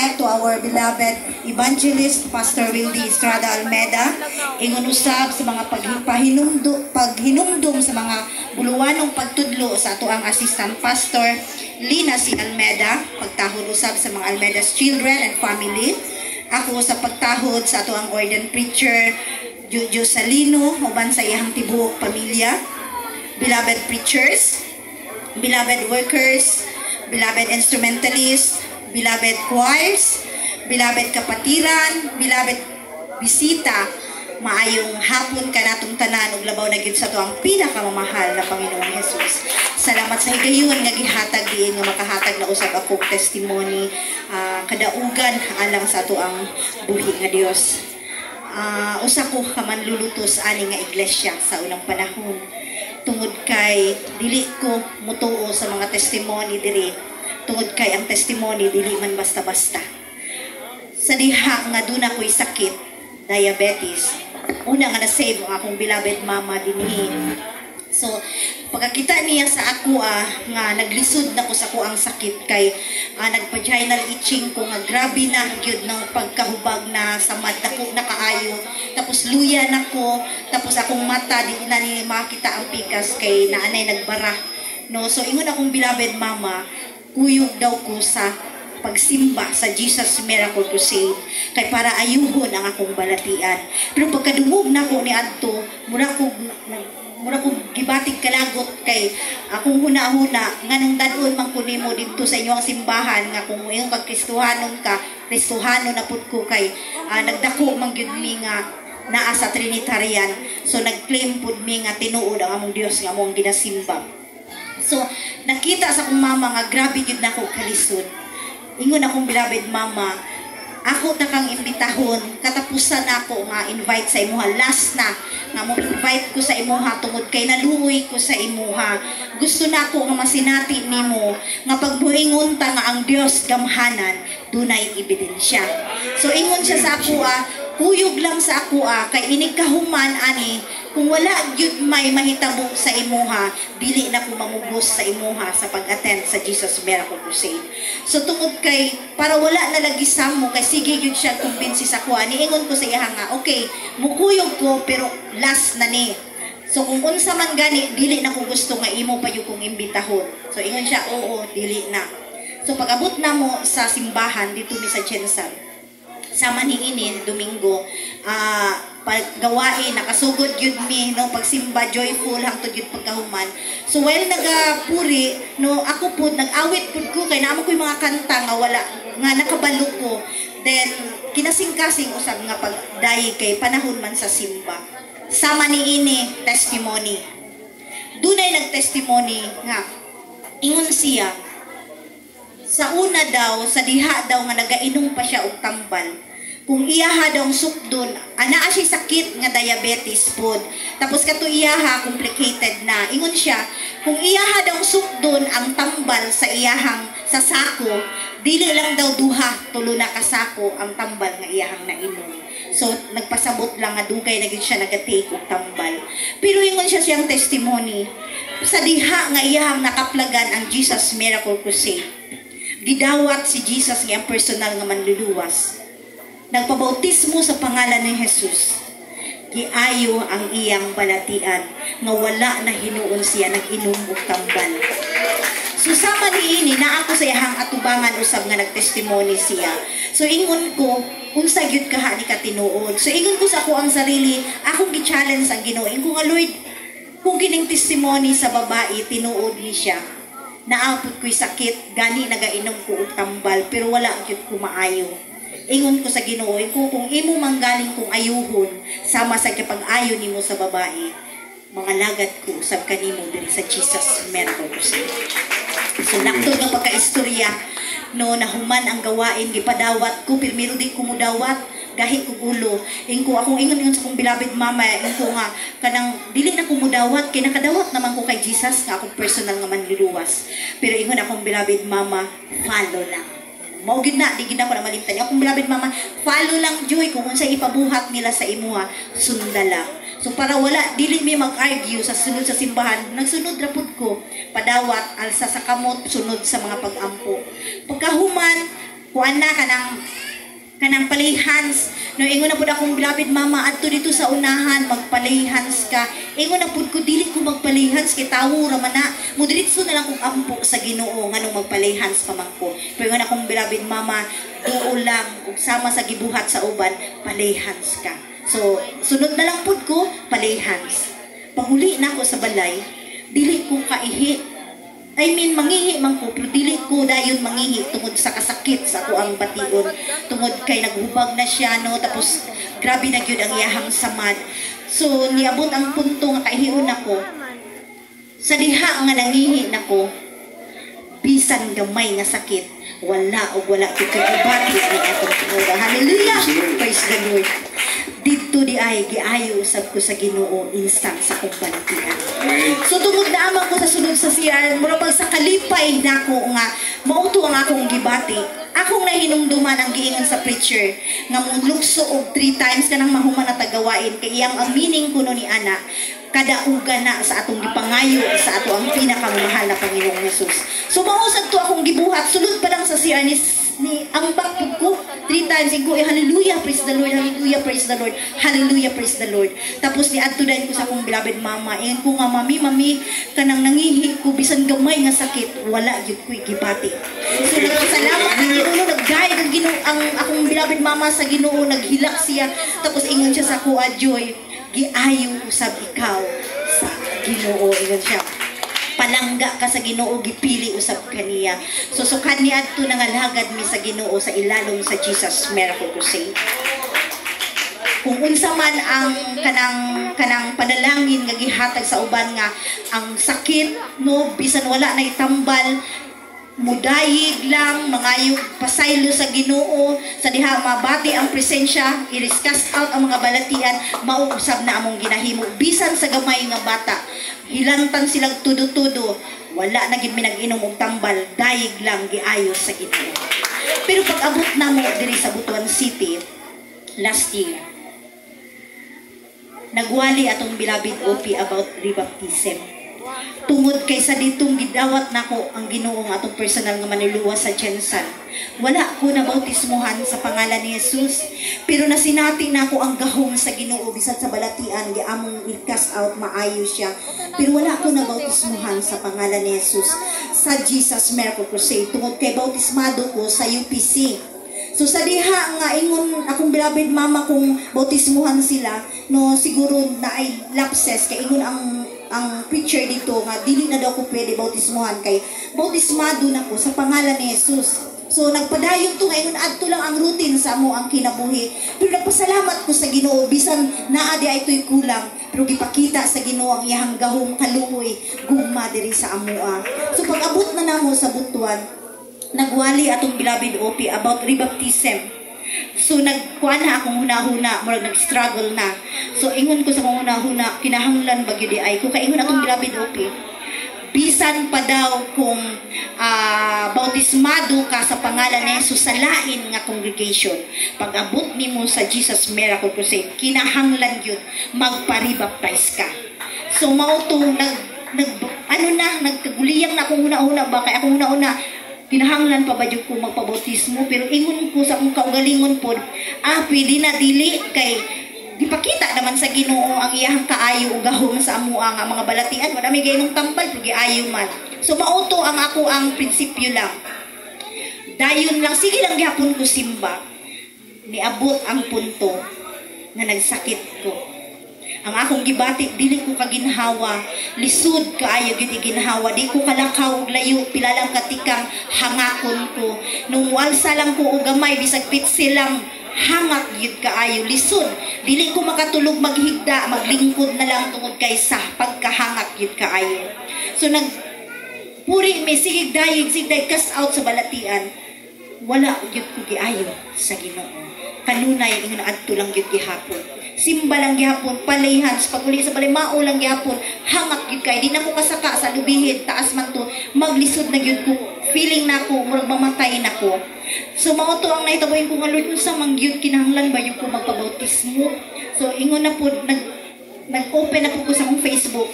To our beloved evangelist Pastor Wildy Estrada Almeda, ingon usab sa mga paghinumdum sa mga buluwanong pagtudlo sa ato ang assistant pastor Lina C. Almeda, pagtahod usab sa mga Almeda's children and family. Ako sa pagtahod sa ato ang ordained preacher Juju Salino uban sa iyang tibuok pamilya. Beloved preachers, beloved workers, beloved instrumentalists, beloved choirs, beloved kapatiran, beloved bisita, maayong hapon ka natong tanan ug labaw na gid sa to ang pinakamamahal na Panginoong Hesus. Salamat sa higayon nga gihatag diin nga makahatag na usab akong testimony kadaugan alang sa to ang buhi nga Dios. Usa ko ka manlulutos ani nga iglesia sa unang panahon. Tungod kay dili ko mutuo sa mga testimony diri. Tungod kay ang testimony dili man basta-basta. Sa diha nga duna ko'y sakit, diabetes. Una nga na-save ang akong beloved mama dinhi. So, pagkakita niya sa ako nga naglisod na ko sa ko ang sakit kay nagpa-vaginal itching ko nga grabe na gyud ng pagkahubag na samad nako na kaayo. Tapos luya na ko, tapos akong mata di na ni makita ang pikas kay naanay nagbara. No, so ingon akong beloved mama, kuyog daw ko sa pagsimba sa Jesus Miracle Crusade kay para ayuhon ang akong balatian. Pero pagkadungog na ko ni adto, mura ko gibatig kalagot kay akong huna-huna nganong dadon man ko nimo didto sa inyong simbahan nga kung iyong pagkristohanon ka, kristohanon na pud ko kay nagdako man gyud mi nga naa sa Trinitarian. So nagclaim pud mi nga tinuod ang among Dios nga among ginasimba. So, nakita sa akong mama nga grabe yun na ako kalisod. Ingon akong beloved mama, ako na kang imbitahon, katapusan ako nga invite sa imuha. Last na, nga mo invite ko sa imuha tungod kay naluoy ko sa imuha. Gusto na ako nga masinati nimo nga pagbuingon ta nga ang Dios gamhanan, dunay ebidensya. So, ingon siya sa ako, kuyog lang sa ako kay inig kahuman ani kung wala gyud may mahitabo sa imuha dili na ko mamugos sa imuha sa pag-attend sa Jesus Miracle Crusade. So tungod kay para wala na lagi samo kay sige gyud siya kumbinsi sa ko ani ingon ko sa iya nga okay mukuyog ko pero last na ni. So kung unsa man gani dili na ko gusto nga imo pa yung kong imbitahon. So ingon siya oo dili na. So pag-abot na mo sa simbahan dito ni sa Jensen sama ni ini Domingo paggawain nakasugod gyud mi no pagsimba joyful hangtod gyud pagkahuman. So while nagapuri no ako pud nag-awit pud ko kay naamo ko'y mga kanta nga wala nga nakabalo ko. Then kinasing-kasing usab nga pagdayi kay panahon man sa simba. Sama ni ini testimony. Dunay nagtestimony nga ingon siya sa una daw sa diha daw nga nagainom pa siya og tambal. Kung iyaha daw sukdon, anaa siya sakit nga diabetes pod. Tapos kato iyaha complicated na. Ingon siya, kung iyaha daw sukdon ang tambal sa iyahang sa sako, dili lang daw duha tulo na kasako ang tambal nga iyahang nainom. So nagpasabot lang nga dugay na gid siya nagatake og tambal. Pero ingon siya siyang testimony sa diha nga iyahang nakaplagan ang Jesus Miracle Crusade. Gidawat si Jesus nga personal nga manluluwas. Nagpabautismo sa pangalan ni Jesus. Giayo ang iyang balatian nga wala na hinuon siya nag-inom og tambal. Susama ni ini na ako sa iyang atubangan usab nga nagtestimony siya. So ingon ko unsa gyud kaha ni katinuod. So ingon ko sa ako ang sarili, akong gi-challenge ang Ginoo. Ingon ko nga Lord, kung kining testimony sa babae tinuod ni siya. Naapot ko'y sakit, gani nagainom ko og tambal pero wala gyud ko maayo. Ingon ko sa Ginoo, kung imo manggaling kong ayuhon sama sa kapag-ayo nimo sa babae, mga lagad ko usab kanimo diri sa Jesus Miracle Crusade. So naktod nga pagkaistorya no nahuman ang gawain gipadawat ko pero di ko mudawat gahi ko ulo. Ingko akong ingon sa kong beloved mama ingko nga kanang dili na ko mudawat kay nakadawat naman ko kay Jesus nga akong personal nga manluluwas. Pero ingon akong beloved mama, follow lang. Mao gid na di gid ako na malimtan. Akong beloved mama, follow lang joy kung unsa ipabuhat nila sa imuha, sundala. So para wala dili mi mag-argue sa sunod sa simbahan, nagsunod ra pud ko. Padawat alsa sa kamot sunod sa mga pag-ampo. Pagkahuman kuan na kanang palihans. No, ingon na pud akong beloved mama adto dito sa unahan magpalihans ka. Ingon na pud ko dili ko magpalihans kay tawo ra man na. Mudiritso na lang kog ampo sa Ginoo nganong magpalihans pa man ko. Pero ingon akong beloved mama, duo lang ug sama sa gibuhat sa uban, palihans ka. So, sunod na lang pud ko palihans. Paguli na ako sa balay, dili ko kaihi. I mean, mangihi man ko, pero dili ko dayon mangihi tungod sa kasakit sa ako ang bation. Tungod kay naghubag na siya, no? Tapos, grabe na yun ang iyahang samad. So, niabot ang punto nga kaihion ako. Sa diha nga nangihi na ko, bisan gamay nga sakit, wala o wala ko kagibati ni atong Ginoo. Hallelujah! Praise the Lord. Dito di ay giayo usab ko sa Ginoo instant sa kong balatian. So tungod na amang ko sa sunod sa siya, mura pag sa kalipay nako nga mauto ang akong gibati. Akong nahinumduman ang giingon sa preacher nga mulukso og 3 times kanang mahuman na tagawain kay iyang ang meaning kuno ni ana kadaugan na sa atong gipangayo sa ato ang pinakamahal na Panginoong Hesus. So mausag to akong gibuhat sulod pa lang sa siya ni ang bakpug ko 3 times ko hallelujah praise the Lord, hallelujah praise the Lord, hallelujah praise the Lord. Tapos ni adto din ko sa akong beloved mama, ingon ko nga mami kanang nangihi ko bisan gamay nga sakit wala gyud ko gibati. So nagpasalamat ang Ginoo, nag-guide ang Ginoo ang akong beloved mama sa Ginoo, naghilak siya. Tapos ingon siya sa kuha Joy, giayo usab ikaw sa Ginoo, ingon siya. Palangga ka sa Ginoo, gipili usab kaniya. So sukan ni adto nangalhagad mi sa Ginoo sa ilalom sa Jesus Miracle Crusade. Kung unsa man ang kanang panalangin nga gihatag sa uban nga ang sakit no bisan wala na itambal mudayig lang mangayog pasaylo sa Ginoo sa diha mabati ang presensya i-discuss out ang mga balatian mauusab na among ginahimo bisan sa gamay nga bata hilantan silang tudo-tudo wala na gid mi nag-inom og tambal dayig lang giayo sa Ginoo. Pero pag abot na mo diri sa Butuan City last year nagwali atong beloved OP about rebaptism. Tungod kay sa ditong gidawat nako ang Ginoo nga atong personal nga manluluwas sa Jensen. Wala ko na bautismuhan sa pangalan ni Jesus, pero nasinati nako ang gahom sa Ginoo bisan sa balatian giamong i-cast out maayo siya. Pero wala ko na bautismuhan sa pangalan ni Jesus sa Jesus Miracle Crusade tungod kay bautismado ko sa UPC. So sa diha nga ingon akong beloved mama kung bautismuhan sila no siguro na ay lapses kay ingon ang preacher dito nga dili na daw ko pwede bautismuhan kay bautismado na ko sa pangalan ni Jesus. So nagpadayon to ngayon adto lang ang routine sa amo ang kinabuhi. Pero nagpasalamat ko sa Ginoo bisan naa di ay toy kulang pero gipakita sa Ginoo ang iyang gahom kaluoy gugma diri sa amoa. So pag abot na namo sa Butuan nagwali atong beloved OP about rebaptism. So nagkuan na akong hunahuna, murag nag-struggle na. So ingon ko sa mga hunahuna, kinahanglan ba gyud ay ko kay ingon atong beloved OP. Bisan pa daw kung bautismado ka sa pangalan ni Jesus sa lain nga congregation, pag abot nimo sa Jesus Miracle Crusade, kinahanglan gyud magpa-rebaptize ka. So mao to nagkaguliyang na akong hunahuna ba kay akong hunahuna kinahanglan pa ba jud ko magpabautismo pero ingon ko sa akong kaugalingon pod pwede na dili kay gipakita naman sa Ginoo ang iyang kaayo ug gahom sa amoa nga mga balatian wala may gaynong tampal pero giayo man. So mauto ang ako ang prinsipyo lang dayon lang sige lang gihapon ko simba niabot ang punto nga nagsakit ko. Ang akong gibati dili ko kaginhawa lisod kaayo gid ginhawa di ko kalakaw og layo pila lang katikang hangakon ko nung walsa lang ko og gamay bisag pitsil lang hangat gid kaayo lisod dili ko makatulog maghigda maglingkod na lang tungod kay sa pagkahangat gid kaayo. So nag puri may sigig dayig cast out sa balatian wala gid ko giayo sa Ginoo. Kanunay ingon adto lang gid gihapon. Simba lang gihapon, palayhans, paguli sa balay, mao lang gihapon, hangat gyud kay di na ko kasaka sa lubihid, taas man to, maglisod na gyud ko, feeling na ko, murag mamatay na ko. So mao to ang nahitaboy ko nga Lord, unsa man gyud kinahanglan ba yung ko magpabautismo? So ingon na po, nag-open na po ko sa akong Facebook,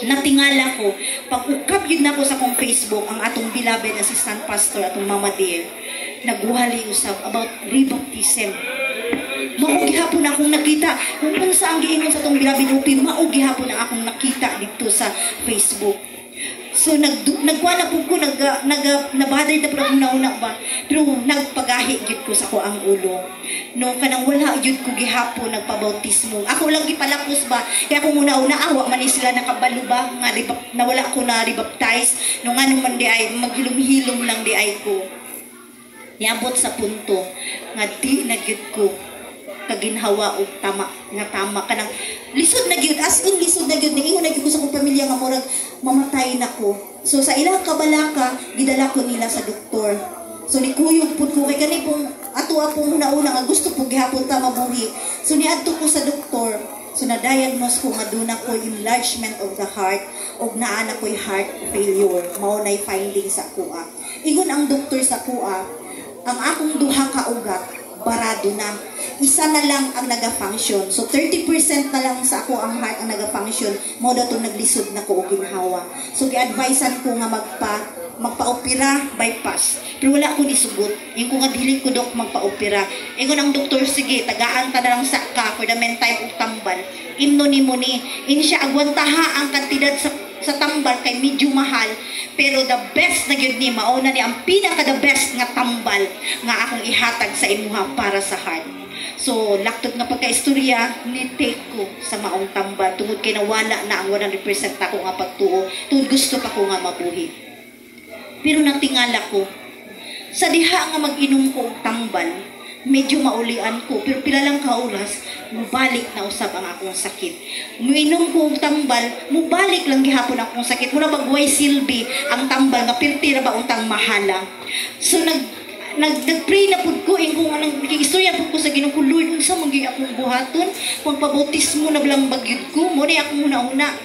natingala ko, pag ukap yun na po sa akong Facebook, ang atong beloved assistant pastor, atong Mama Dear, naguhali usab about rebaptism. Mao gihapon akong nakita kung unsa ang giingon sa tong Beloved OP, mao gihapon ang akong nakita dito sa Facebook. So nagkuha na po ko, nabaday na po akong nauna ba, pero nagpagahi gyud ko sa ko ang ulo. No, kanang wala gyud ko gihapon nagpabautismo. Ako lang gipalapos ba, kaya ako muna-una awa man sila nakabalo ba, nga nawala ko na rebaptize, no nga naman di ay, maghilom-hilom lang di ay ko. Niabot sa punto, nga di na gyud ko kaginhawa o tama kanang lisod na gyud, as in lisod na gyud, niingon na gyud ko sa kong pamilya nga murag mamatay na ko. So sa ilang kabalaka gidala ko nila sa doktor. So nikuyog pud ko kay kani pong ato apong una-una nga gusto po gihapon ta mabuhi. So niadto ko sa doktor. So na-diagnose ko nga duna ko enlargement of the heart og naa na ko'y heart failure. Mao nay finding sa kuha. Ingon ang doktor sa kuha, ang akong duha ka ugat barado na. Isa na lang ang naga-function. So 30% na lang sa ako ang heart ang naga-function. Mo daw naglisod na ko og ginhawa. So gi-advisean ko nga magpa-opera bypass. Pero wala ko nisugot. Yung ko nga dili ko dok magpa-opera. Ingon ang doktor, sige, tagaan ta na lang sa ka for the meantime og tambal. Imno nimo ni siya agwantaha ang kantidad sa tambal kay medyo mahal, pero the best na gyud ni mauna ni ang pinaka the best nga tambal nga akong ihatag sa imuha para sa heart. So laktot nga pagkaistorya ni take ko sa maong tambal tungod kay nawala na ang 100% ako nga pagtuo, tungod gusto pa ko nga mabuhi. Pero natingala ko sa diha nga mag-inom ko og tambal, medyo maulian ko, pero pila lang ka oras, mubalik na usab ang akong sakit. Muinom ko og tambal, mubalik lang gihapon akong sakit. Muna bagway silbi ang tambal nga pirtira ba untang mahala. So nagpray na pud ko, kung anong istorya pud ko sa Ginoo ko, Lord, unsa man gyud akong buhaton, pagpabautismo na blang bagyod ko, mo ni akong una-una.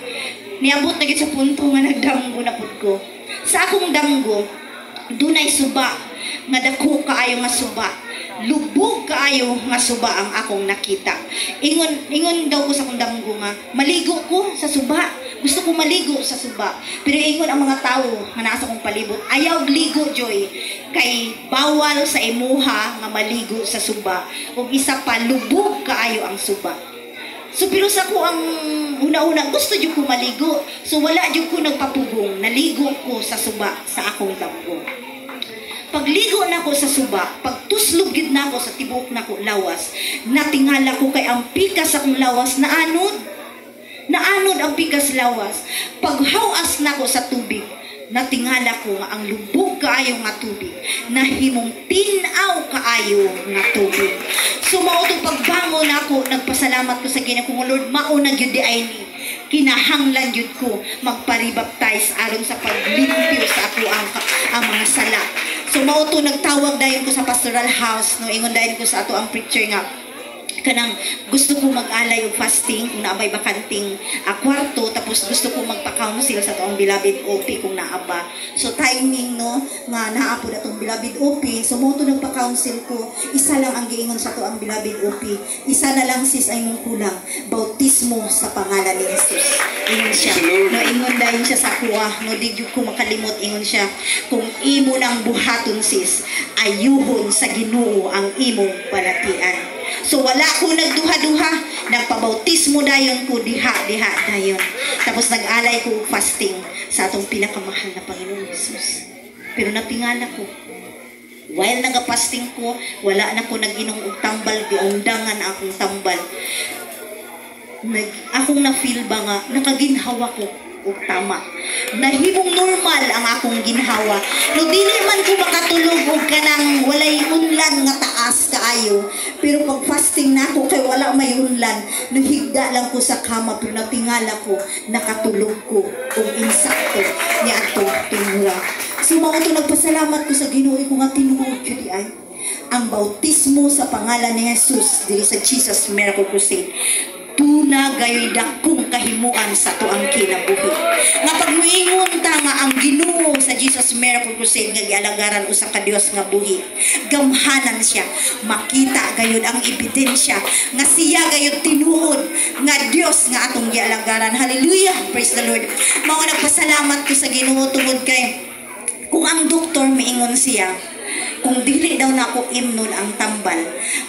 Niabot na gyud sa punto nga nagdamgo na pud ko. Sa akong damgo, dunay suba, nga dako kaayo nga suba. Lubog kaayo nga suba ang akong nakita. Ingon daw ko sa akong damgo nga, maligo ko sa suba. Gusto ko maligo sa suba. Pero ingon ang mga tao nga nasa kong palibot, ayaw ligo, Joy. Kay bawal sa imuha nga maligo sa suba. O isa pa, lubog kaayo ang suba. So pero sa ko ang una-una, gusto dyan ko maligo. So wala dyan ko nagpapugong. Naligo ko sa suba sa akong damgo. Pagligo na ko sa suba, pagtuslog gid na ko sa tibuok na ko lawas, natingala ko kay ang pikas akong lawas naanod ang pikas lawas. Paghawas na ko sa tubig, natingala ko nga ang lubog kaayo nga tubig, nahimong tinaw kaayo nga tubig. So mao to pagbangon ako, nagpasalamat ko sa Ginoo kung Lord, mao na gyud di ay ni kinahanglan gyud ko magparibaptize aron sa paglimpyo sa ako ang mga sala. So mao to nagtawag dayon ko sa pastoral house, no, ingon dayon ko sa ato ang preacher nga kanang gusto ko mag-alay og fasting kung naabay bakanting kwarto, tapos gusto ko magpa-counsel sa toong Beloved OP kung naaba. So timing no nga naapod atong Beloved OP, so mo to nagpa-counsel ko, isa lang ang giingon sa toong Beloved OP, isa na lang sis ay mong kulang, bautismo sa pangalan ni Jesus. Ingon siya, no, ingon dayon siya sa kuha, no, di ko makalimot, ingon siya, kung imo nang buhaton sis, ayuhon sa Ginoo ang imong palatian. So wala ko nagduha-duha, nagpabautismo dayon ko diha dayon. Tapos nag-alay ko fasting sa atong pinakamahal na Panginoon Jesus. Pero natingala ko, while nagapasting ko, wala na ko naginom og tambal, giundangan akong tambal. Akong na-feel ba nga, nakaginhawa ko og tama. Nahimong normal ang akong ginhawa. No dili man ko makatulog og kanang walay unlan nga taas kaayo. Pero pag fasting na ako kay wala may unlan, nahigda lang ko sa kama pero natingala ko, nakatulog ko og insakto ni ato tinura. So mao to nagpasalamat ko sa Ginoo ko nga tinuod ko di ay ang bautismo sa pangalan ni Jesus diri sa Jesus Miracle Crusade. Tuna gayoy dakong kahimuan sa tuang kinabuhi. Nga pagmuingon ta nga ang Ginoo sa Jesus Miracle Crusade nga gialagaran usa ka Dios nga buhi. Gamhanan siya, makita gayud ang ebidensya nga siya gayud tinuod nga Dios nga atong gialagaran. Hallelujah, praise the Lord. Mao nagpasalamat ko sa Ginoo tungod kay kung ang doktor miingon siya kung dili daw na ako imnon ang tambal,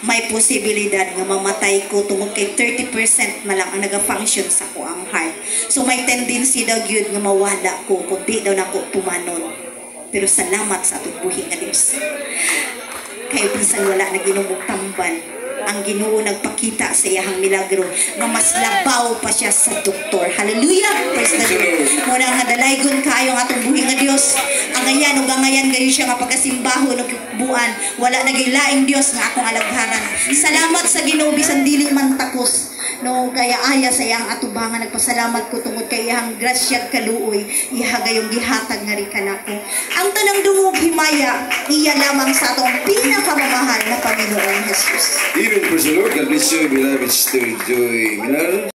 may posibilidad nga mamatay ko tungod kay 30% na lang ang naga-function sa ko ang heart. So may tendency daw gyud nga mawala ko kung di daw na ako tumanon. Pero salamat sa atong buhi nga Dios. Kay bisan wala na ginumog tambal, ang Ginoo nagpakita sa iyang milagro nga mas labaw pa siya sa doktor. Hallelujah! Praise the Lord. Muna nga dalaygon kayo ang atong buhi nga Dios. Ang ayan, ugangayan gayon siya nga pagkasimbaho ng buwan. Wala na gilaing Dios nga akong alagharan. Salamat sa Ginoo bisan dili man takos. No, kaya aya sa iyang atubangan nagpasalamat ko tungod kay iyang grasya kaluoy iha gayong gihatag nga ri kanako. Ang tanang dungog himaya iya lamang sa atong pinakamamahal na Panginoong Jesus. Even praise the Lord. God bless you, beloved Sister Joy Minar.